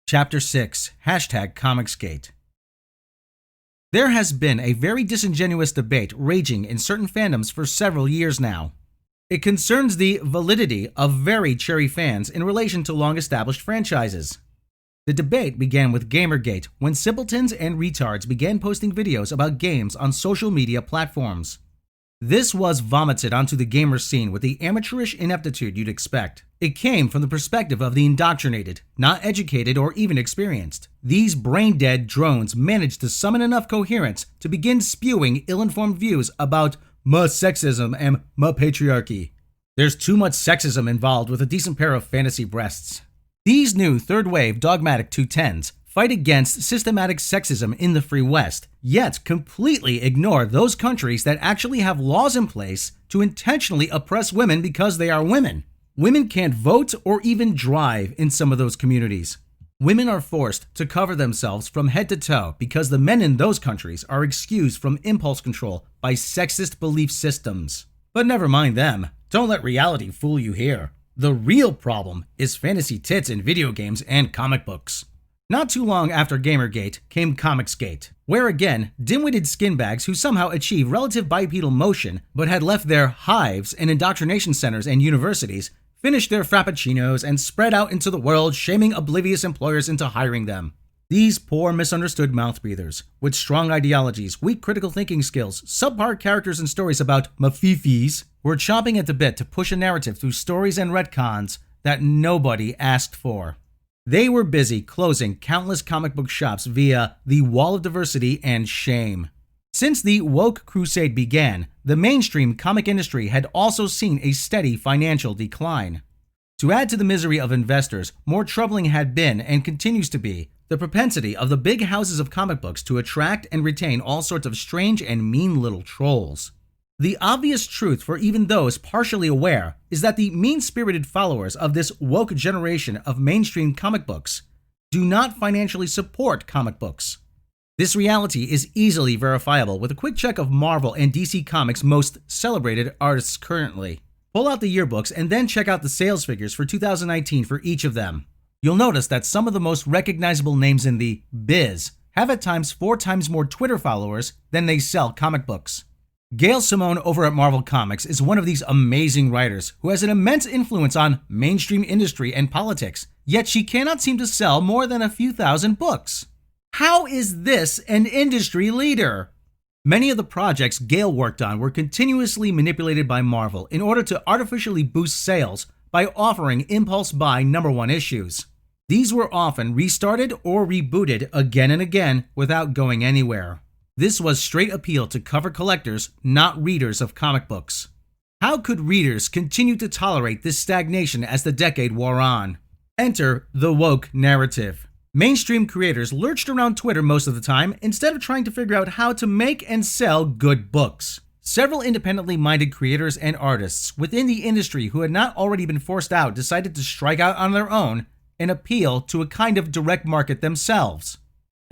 Chapter 6, #ComicsGate. There has been a very disingenuous debate raging in certain fandoms for several years now. It concerns the validity of very cherry fans in relation to long-established franchises. The debate began with Gamergate when simpletons and retards began posting videos about games on social media platforms. This was vomited onto the gamer scene with the amateurish ineptitude you'd expect. It came from the perspective of the indoctrinated, not educated or even experienced. These brain-dead drones managed to summon enough coherence to begin spewing ill-informed views about sexism and patriarchy. There's too much sexism involved with a decent pair of fantasy breasts. These new third-wave dogmatic 210s fight against systematic sexism in the Free West, yet completely ignore those countries that actually have laws in place to intentionally oppress women because they are women. Women can't vote or even drive in some of those communities. Women are forced to cover themselves from head to toe because the men in those countries are excused from impulse control by sexist belief systems. But never mind them. Don't let reality fool you here. The real problem is fantasy tits in video games and comic books. Not too long after Gamergate came ComicsGate, where again, dim-witted skinbags who somehow achieved relative bipedal motion but had left their hives in indoctrination centers and universities finished their frappuccinos and spread out into the world, shaming oblivious employers into hiring them. These poor misunderstood mouth breathers, with strong ideologies, weak critical thinking skills, subpar characters and stories about mafifis, were chomping at the bit to push a narrative through stories and retcons that nobody asked for. They were busy closing countless comic book shops via the wall of diversity and shame. Since the woke crusade began, the mainstream comic industry had also seen a steady financial decline. To add to the misery of investors, more troubling had been, and continues to be, the propensity of the big houses of comic books to attract and retain all sorts of strange and mean little trolls. The obvious truth for even those partially aware is that the mean-spirited followers of this woke generation of mainstream comic books do not financially support comic books. This reality is easily verifiable with a quick check of Marvel and DC Comics' most celebrated artists currently. Pull out the yearbooks and then check out the sales figures for 2019 for each of them. You'll notice that some of the most recognizable names in the biz have at times 4 times more Twitter followers than they sell comic books. Gail Simone over at Marvel Comics is one of these amazing writers who has an immense influence on mainstream industry and politics, yet she cannot seem to sell more than a few thousand books. How is this an industry leader? Many of the projects Gail worked on were continuously manipulated by Marvel in order to artificially boost sales by offering impulse buy #1 issues. These were often restarted or rebooted again and again without going anywhere. This was straight appeal to cover collectors, not readers of comic books. How could readers continue to tolerate this stagnation as the decade wore on? Enter the woke narrative. Mainstream creators lurched around Twitter most of the time instead of trying to figure out how to make and sell good books. Several independently minded creators and artists within the industry who had not already been forced out decided to strike out on their own and appeal to a kind of direct market themselves.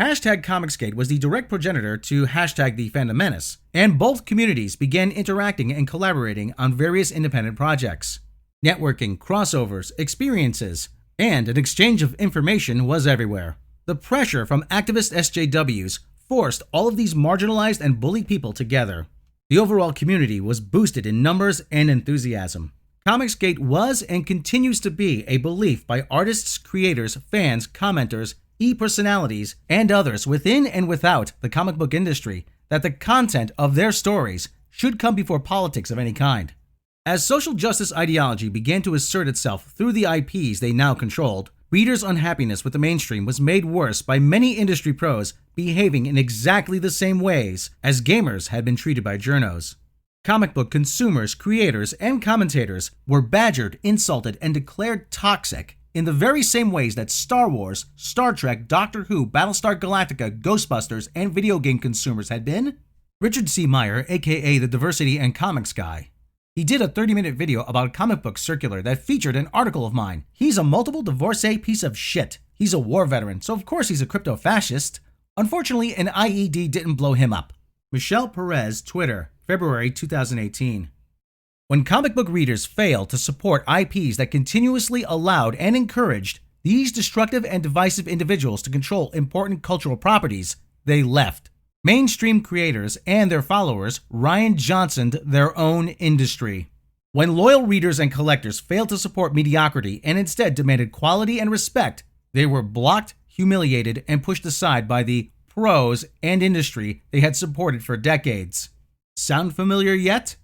#ComicsGate was the direct progenitor to the Fandom Menace, and both communities began interacting and collaborating on various independent projects. Networking, crossovers, experiences, and an exchange of information was everywhere. The pressure from activist SJWs forced all of these marginalized and bullied people together. The overall community was boosted in numbers and enthusiasm. ComicsGate was and continues to be a belief by artists, creators, fans, commenters, e-personalities, and others within and without the comic book industry that the content of their stories should come before politics of any kind. As social justice ideology began to assert itself through the IPs they now controlled, readers' unhappiness with the mainstream was made worse by many industry pros behaving in exactly the same ways as gamers had been treated by journos. Comic book consumers, creators, and commentators were badgered, insulted, and declared toxic in the very same ways that Star Wars, Star Trek, Doctor Who, Battlestar Galactica, Ghostbusters, and video game consumers had been. Richard C. Meyer, aka the Diversity and Comics Guy. He did a 30-minute video about a comic book circular that featured an article of mine. He's a multiple divorcee piece of shit. He's a war veteran, so of course he's a crypto-fascist. Unfortunately, an IED didn't blow him up. Michelle Perez, Twitter, February 2018. When comic book readers fail to support IPs that continuously allowed and encouraged these destructive and divisive individuals to control important cultural properties, they left. Mainstream creators and their followers Rian Johnsoned their own industry. When loyal readers and collectors failed to support mediocrity and instead demanded quality and respect, they were blocked, humiliated, and pushed aside by the pros and industry they had supported for decades. Sound familiar yet?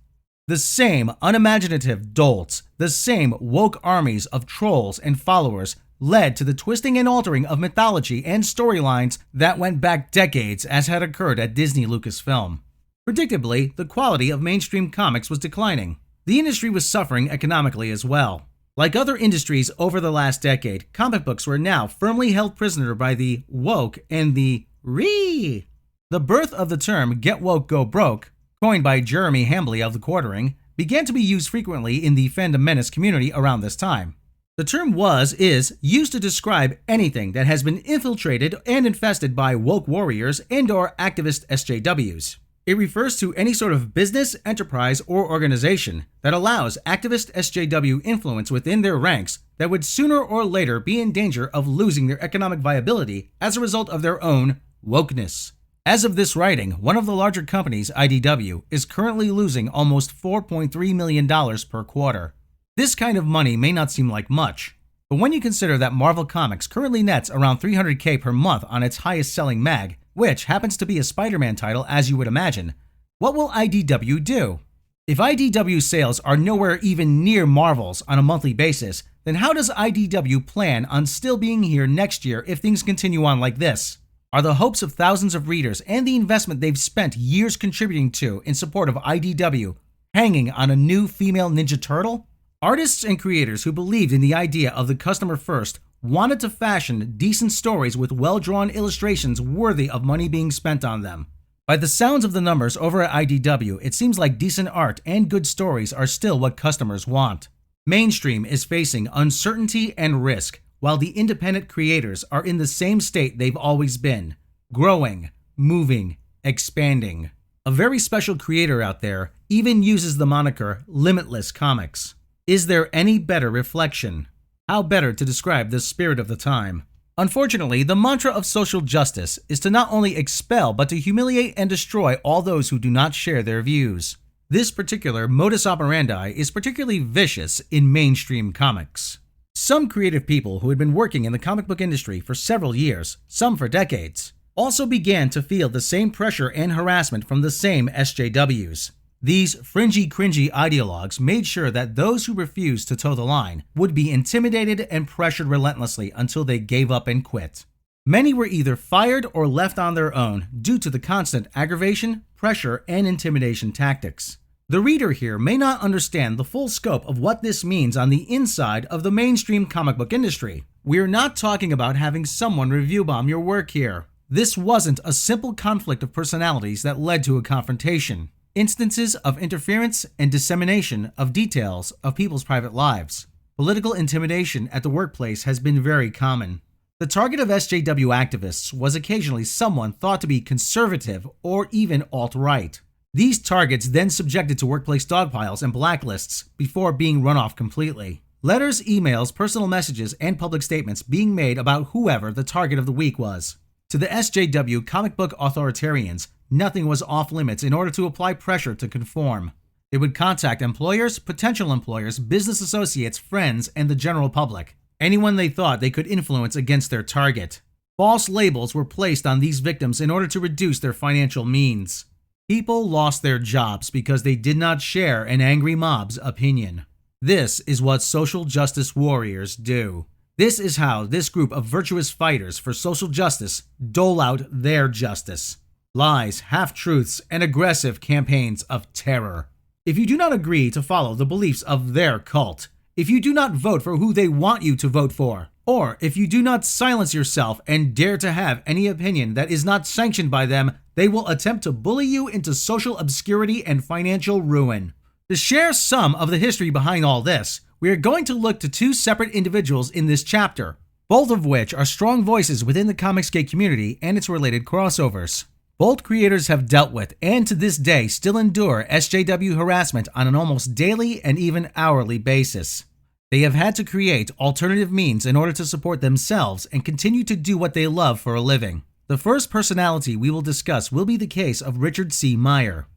The same unimaginative dolts, the same woke armies of trolls and followers led to the twisting and altering of mythology and storylines that went back decades, as had occurred at Disney Lucasfilm. Predictably, the quality of mainstream comics was declining. The industry was suffering economically as well. Like other industries over the last decade, comic books were now firmly held prisoner by the woke and the re. The birth of the term "get woke, go broke," coined by Jeremy Hambley of The Quartering, began to be used frequently in the Fandom Menace community around this time. The term is used to describe anything that has been infiltrated and infested by woke warriors and/or activist SJWs. It refers to any sort of business, enterprise, or organization that allows activist SJW influence within their ranks that would sooner or later be in danger of losing their economic viability as a result of their own wokeness. As of this writing, one of the larger companies, IDW, is currently losing almost $4.3 million per quarter. This kind of money may not seem like much, but when you consider that Marvel Comics currently nets around $300K per month on its highest selling mag, which happens to be a Spider-Man title as you would imagine, what will IDW do? If IDW sales are nowhere even near Marvel's on a monthly basis, then how does IDW plan on still being here next year if things continue on like this? Are the hopes of thousands of readers and the investment they've spent years contributing to in support of IDW hanging on a new female Ninja Turtle? Artists and creators who believed in the idea of the customer first wanted to fashion decent stories with well-drawn illustrations worthy of money being spent on them. By the sounds of the numbers over at IDW, it seems like decent art and good stories are still what customers want. Mainstream is facing uncertainty and risk, while the independent creators are in the same state they've always been: growing, moving, expanding. A very special creator out there even uses the moniker Limitless Comics. Is there any better reflection? How better to describe the spirit of the time? Unfortunately, the mantra of social justice is to not only expel but to humiliate and destroy all those who do not share their views. This particular modus operandi is particularly vicious in mainstream comics. Some creative people who had been working in the comic book industry for several years, some for decades, also began to feel the same pressure and harassment from the same SJWs. These fringy, cringy ideologues made sure that those who refused to toe the line would be intimidated and pressured relentlessly until they gave up and quit. Many were either fired or left on their own due to the constant aggravation, pressure, and intimidation tactics. The reader here may not understand the full scope of what this means on the inside of the mainstream comic book industry. We're not talking about having someone review bomb your work here. This wasn't a simple conflict of personalities that led to a confrontation. Instances of interference and dissemination of details of people's private lives. Political intimidation at the workplace has been very common. The target of SJW activists was occasionally someone thought to be conservative or even alt-right. These targets then subjected to workplace dogpiles and blacklists before being run off completely. Letters, emails, personal messages, and public statements being made about whoever the target of the week was. To the SJW comic book authoritarians, nothing was off limits in order to apply pressure to conform. They would contact employers, potential employers, business associates, friends, and the general public. Anyone they thought they could influence against their target. False labels were placed on these victims in order to reduce their financial means. People lost their jobs because they did not share an angry mob's opinion. This is what social justice warriors do. This is how this group of virtuous fighters for social justice dole out their justice. Lies, half-truths, and aggressive campaigns of terror. If you do not agree to follow the beliefs of their cult, if you do not vote for who they want you to vote for, or if you do not silence yourself and dare to have any opinion that is not sanctioned by them, they will attempt to bully you into social obscurity and financial ruin. To share some of the history behind all this, we are going to look to two separate individuals in this chapter, both of which are strong voices within the Comicsgate community and its related crossovers. Both creators have dealt with, and to this day still endure, SJW harassment on an almost daily and even hourly basis. They have had to create alternative means in order to support themselves and continue to do what they love for a living. The first personality we will discuss will be the case of Richard C. Meyer.